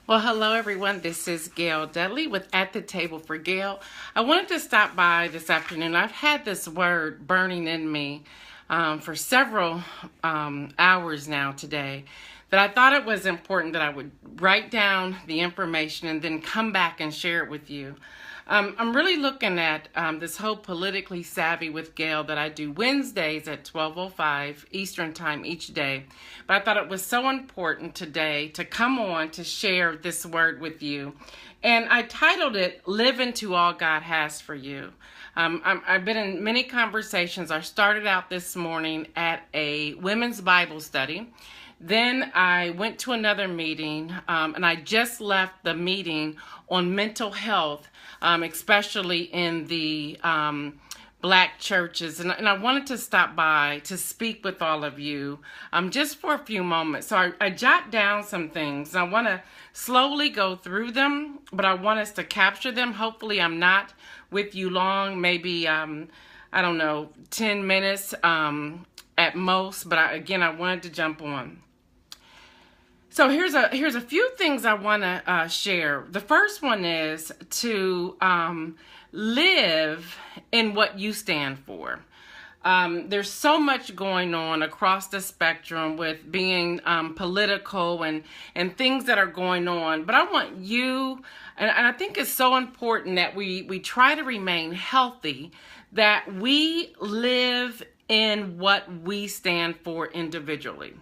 Well, hello everyone. This is Gail Dudley with At the Table for Gail. I wanted to stop by this afternoon. I've had this word burning in me for several hours now today, that I thought it was important that I would write down the information and then come back and share it with you. I'm really looking at this whole Politically Savvy with Gail that I do Wednesdays at 12:05 Eastern Time each day. But I thought it was so important today to come on to share this word with you. And I titled it, Live Into All God Has for You. I've been in many conversations. I started out this morning at a women's Bible study. Then I went to another meeting, and I just left the meeting on mental health, especially in the Black churches. And I wanted to stop by to speak with all of you just for a few moments. So I jot down some things. I want to slowly go through them, but I want us to capture them. Hopefully I'm not with you long, maybe, I don't know, 10 minutes at most. But again, I wanted to jump on. So here's a few things I want to share. The first one is to live in what you stand for. There's so much going on across the spectrum with being political and things that are going on. But I want you, and I think it's so important that we try to remain healthy, that we live in what we stand for individually.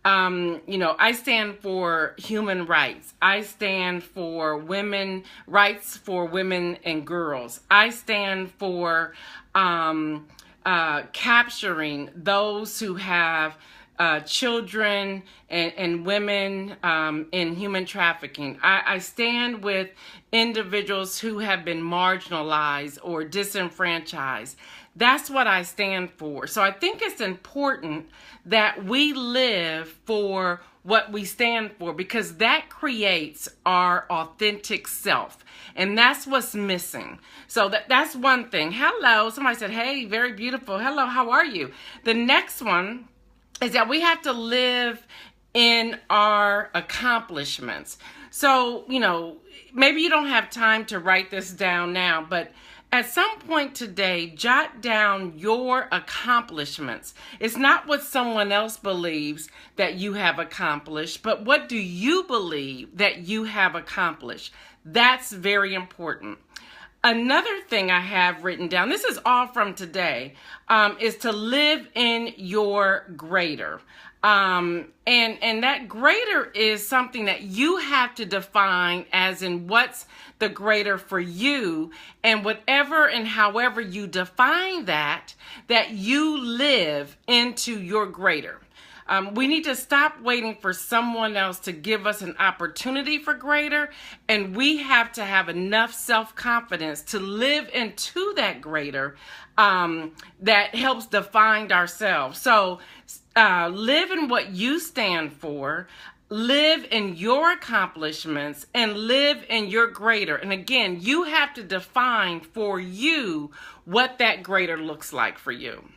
I stand for human rights. I stand for rights for women and girls. I stand for capturing those who have children and women in human trafficking. I stand with individuals who have been marginalized or disenfranchised. That's what I stand for. So I think it's important that we live for what we stand for, because that creates our authentic self. And that's what's missing. So that's one thing. Hello. Somebody said, hey, very beautiful. Hello, how are you? The next one is that we have to live in our accomplishments. So, maybe you don't have time to write this down now, but at some point today, jot down your accomplishments. It's not what someone else believes that you have accomplished, but what do you believe that you have accomplished? That's very important. Another thing I have written down, this is all from today, is to live in your greater. And that greater is something that you have to define as in what's the greater for you, and whatever and however you define that you live into your greater. We need to stop waiting for someone else to give us an opportunity for greater, and we have to have enough self-confidence to live into that greater that helps define ourselves. So live in what you stand for, live in your accomplishments, and live in your greater. And again, you have to define for you what that greater looks like for you.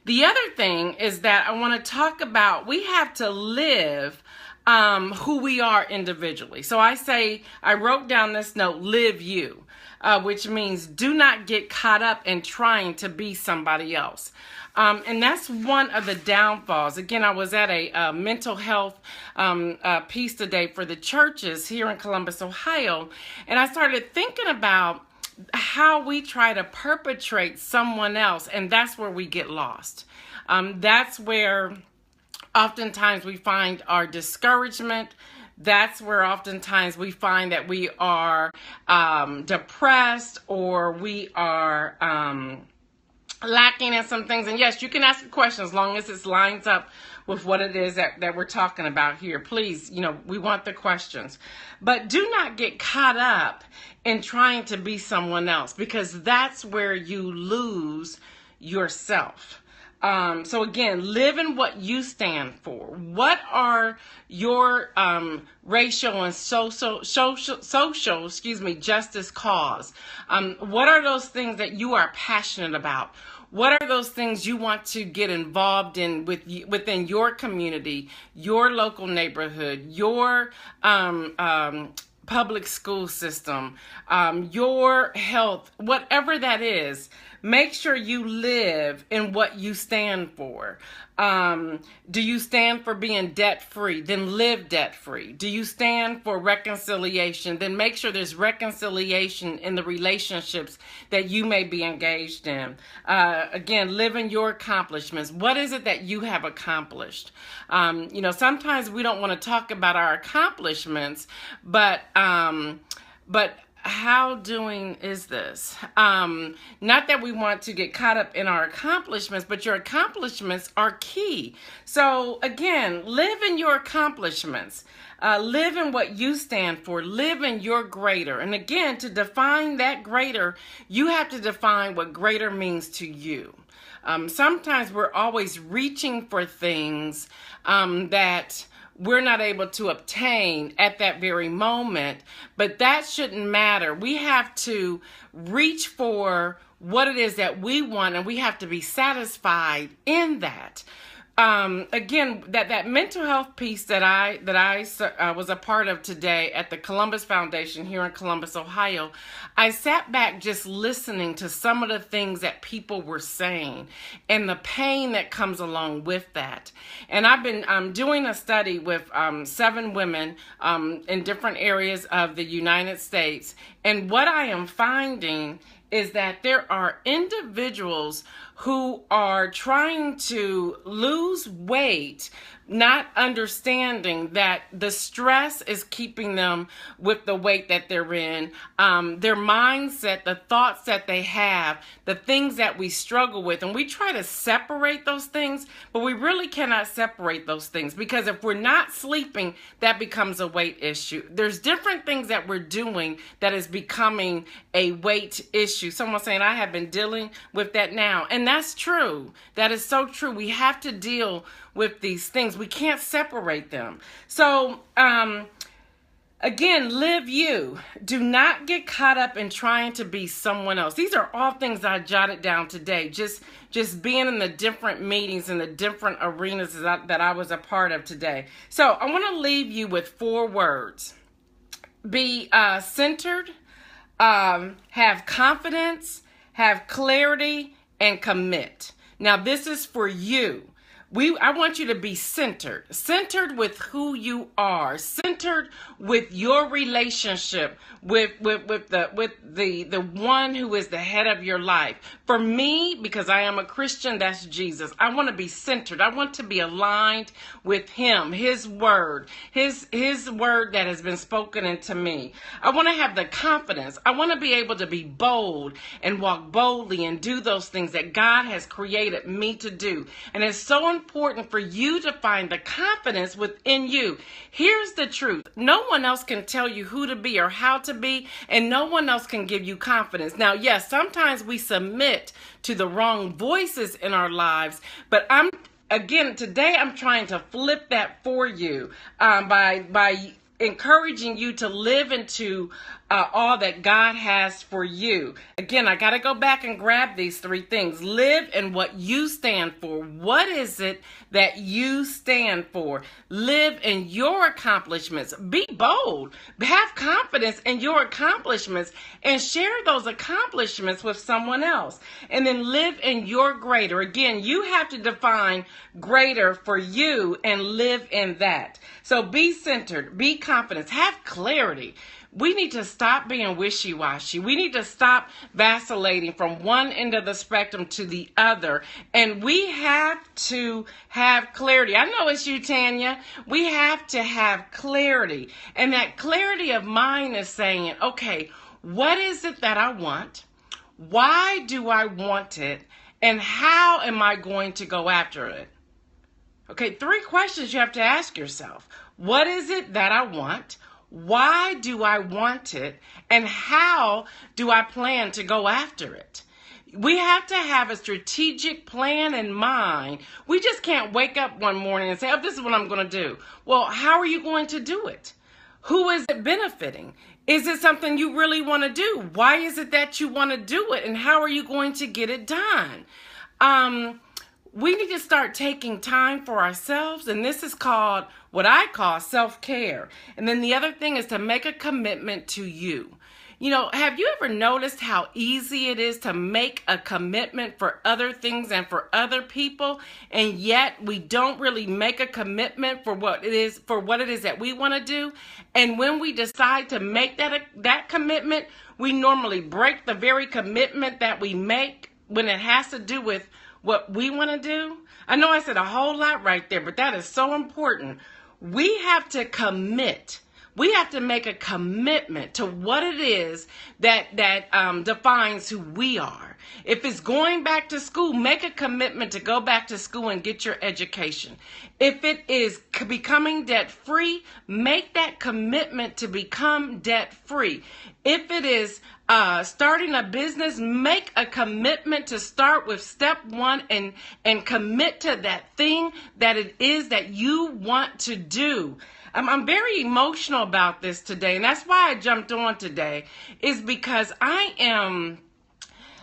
The other thing is that I want to talk about, we have to live who we are individually. So I wrote down this note, live you, which means do not get caught up in trying to be somebody else. And that's one of the downfalls. Again, I was at a mental health piece today for the churches here in Columbus, Ohio, and I started thinking about how we try to perpetrate someone else, and that's where we get lost. That's where oftentimes we find our discouragement. That's where oftentimes we find that we are depressed, or we are lacking in some things. And yes, you can ask a question as long as it lines up with what it is that we're talking about here. Please, we want the questions. But do not get caught up in trying to be someone else, because that's where you lose yourself. So again, live in what you stand for. What are your racial and social, justice cause? What are those things that you are passionate about? What are those things you want to get involved in within your community, your local neighborhood, your public school system, your health, whatever that is? Make sure you live in what you stand for. Do you stand for being debt-free? Then live debt-free. Do you stand for reconciliation? Then make sure there's reconciliation in the relationships that you may be engaged in. Again, live in your accomplishments. What is it that you have accomplished? Sometimes we don't want to talk about our accomplishments, but how doing is this? Not that we want to get caught up in our accomplishments, but your accomplishments are key. So again, live in your accomplishments. Live in what you stand for. Live in your greater. And again, to define that greater, you have to define what greater means to you. Sometimes we're always reaching for things that we're not able to obtain at that very moment, but that shouldn't matter. We have to reach for what it is that we want, and we have to be satisfied in that. Again, that mental health piece that I was a part of today at the Columbus Foundation here in Columbus, Ohio, I sat back just listening to some of the things that people were saying and the pain that comes along with that. And I've been doing a study with 7 women in different areas of the United States, and what I am finding is that there are individuals who are trying to lose weight, not understanding that the stress is keeping them with the weight that they're in, their mindset, the thoughts that they have, the things that we struggle with. And we try to separate those things, but we really cannot separate those things, because if we're not sleeping, that becomes a weight issue. There's different things that we're doing that is becoming a weight issue. Someone saying, I have been dealing with that now. And that's true. That is so true. We have to deal with these things. We can't separate them. So, again, live you. Do not get caught up in trying to be someone else. These are all things I jotted down today. Just being in the different meetings and the different arenas that I was a part of today. So I want to leave you with 4 words. Be centered, have confidence, have clarity, and commit. Now, this is for you. I want you to be centered with who you are, centered with your relationship with the one who is the head of your life. For me, because I am a Christian, that's Jesus. I want to be centered. I want to be aligned with him, his word that has been spoken into me. I want to have the confidence. I want to be able to be bold and walk boldly and do those things that God has created me to do. And it's so important for you to find the confidence within you. Here's the truth. No one else can tell you who to be or how to be, and no one else can give you confidence. Now, yes, sometimes we submit to the wrong voices in our lives, but today I'm trying to flip that for you by encouraging you to live into all that God has for you. Again, I got to go back and grab these 3 things. Live in what you stand for. What is it that you stand for? Live in your accomplishments. Be bold. Have confidence in your accomplishments and share those accomplishments with someone else. And then live in your greater. Again, you have to define greater for you and live in that. So be centered, be confident, have clarity. We need to stop being wishy-washy. We need to stop vacillating from one end of the spectrum to the other. And we have to have clarity. I know it's you, Tanya. We have to have clarity. And that clarity of mind is saying, okay, what is it that I want? Why do I want it? And how am I going to go after it? Okay, 3 questions you have to ask yourself. What is it that I want? Why do I want it? And how do I plan to go after it? We have to have a strategic plan in mind. We just can't wake up one morning and say, oh, this is what I'm going to do. Well, how are you going to do it? Who is it benefiting? Is it something you really want to do? Why is it that you want to do it? And how are you going to get it done? We need to start taking time for ourselves, and this is called what I call self-care. And then the other thing is to make a commitment to you. You know, have you ever noticed how easy it is to make a commitment for other things and for other people, and yet we don't really make a commitment for what it is that we want to do? And when we decide to make that commitment, we normally break the very commitment that we make when it has to do with what we want to do. I know I said a whole lot right there, but that is so important. We have to commit. We have to make a commitment to what it is that defines who we are. If it's going back to school, make a commitment to go back to school and get your education. If it is becoming debt-free, make that commitment to become debt-free. If it is starting a business, make a commitment to start with step one and commit to that thing that it is that you want to do. I'm very emotional about this today, and that's why I jumped on today, is because I am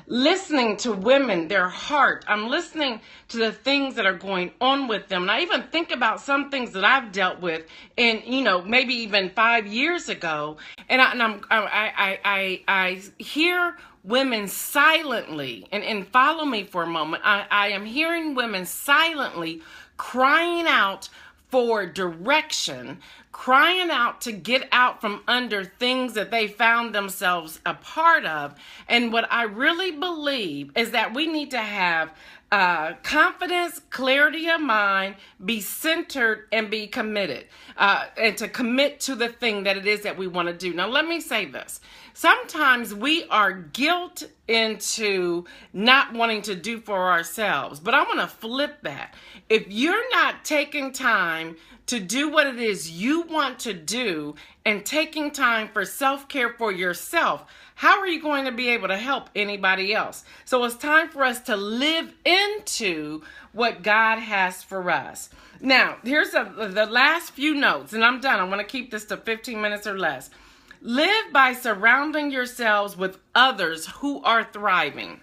listening to women, their heart. I'm listening to the things that are going on with them. And I even think about some things that I've dealt with in, maybe even 5 years ago. And I hear women silently, and follow me for a moment. I am hearing women silently crying out for direction, crying out to get out from under things that they found themselves a part of. And what I really believe is that we need to have confidence, clarity of mind, be centered, and be committed, and to commit to the thing that it is that we want to do. Now, let me say this. Sometimes we are guilt into not wanting to do for ourselves, but I want to flip that. If you're not taking time to do what it is you want to do and taking time for self-care for yourself, how are you going to be able to help anybody else? So it's time for us to live into what God has for us. Now, here's the last few notes, and I'm done. I want to keep this to 15 minutes or less. Live by surrounding yourselves with others who are thriving.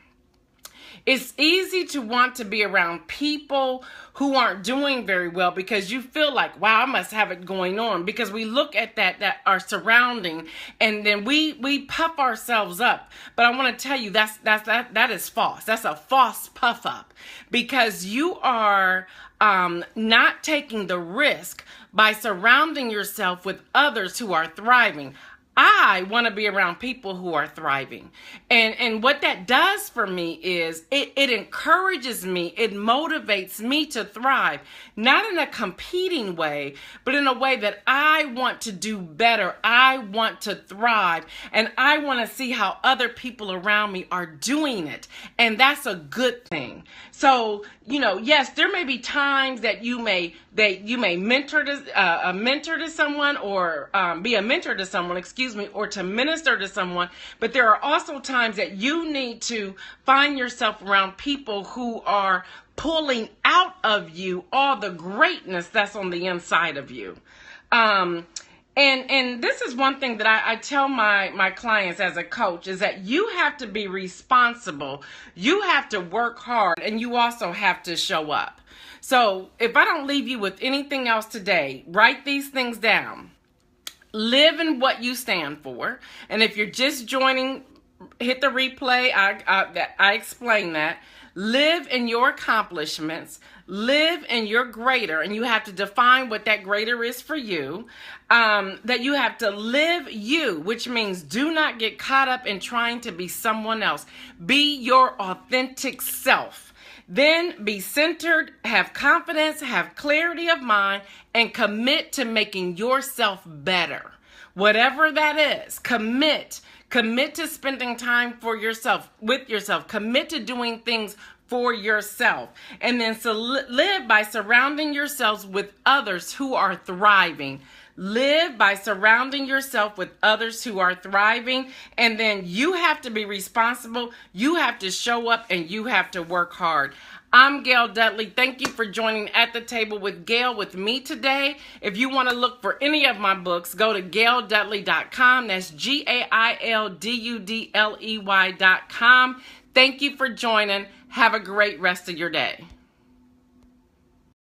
It's easy to want to be around people who aren't doing very well because you feel like, wow, I must have it going on, because we look at that our surrounding, and then we puff ourselves up. But I want to tell you that is false. That's a false puff up, because you are not taking the risk by surrounding yourself with others who are thriving. I want to be around people who are thriving. And what that does for me is it encourages me, it motivates me to thrive, not in a competing way, but in a way that I want to do better. I want to thrive, and I want to see how other people around me are doing it. And that's a good thing. So, yes, there may be times that you may mentor a mentor to someone, or be a mentor to someone, or to minister to someone. But there are also times that you need to find yourself around people who are pulling out of you all the greatness that's on the inside of you. And this is one thing that I tell my clients as a coach, is that you have to be responsible. You have to work hard, and you also have to show up. So if I don't leave you with anything else today, write these things down. Live in what you stand for. And if you're just joining, hit the replay. I explain that. Live in your accomplishments. Live in your greater. And you have to define what that greater is for you. That you have to live you, which means do not get caught up in trying to be someone else. Be your authentic self. Then be centered, have confidence, have clarity of mind, and commit to making yourself better. Whatever that is, commit. Commit to spending time for yourself, with yourself. Commit to doing things for yourself. And then live by surrounding yourselves with others who are thriving. Live by surrounding yourself with others who are thriving. And then you have to be responsible. You have to show up, and you have to work hard. I'm Gail Dudley. Thank you for joining At the Table with Gail with me today. If you want to look for any of my books, go to GailDudley.com. That's GailDudley.com. Thank you for joining. Have a great rest of your day.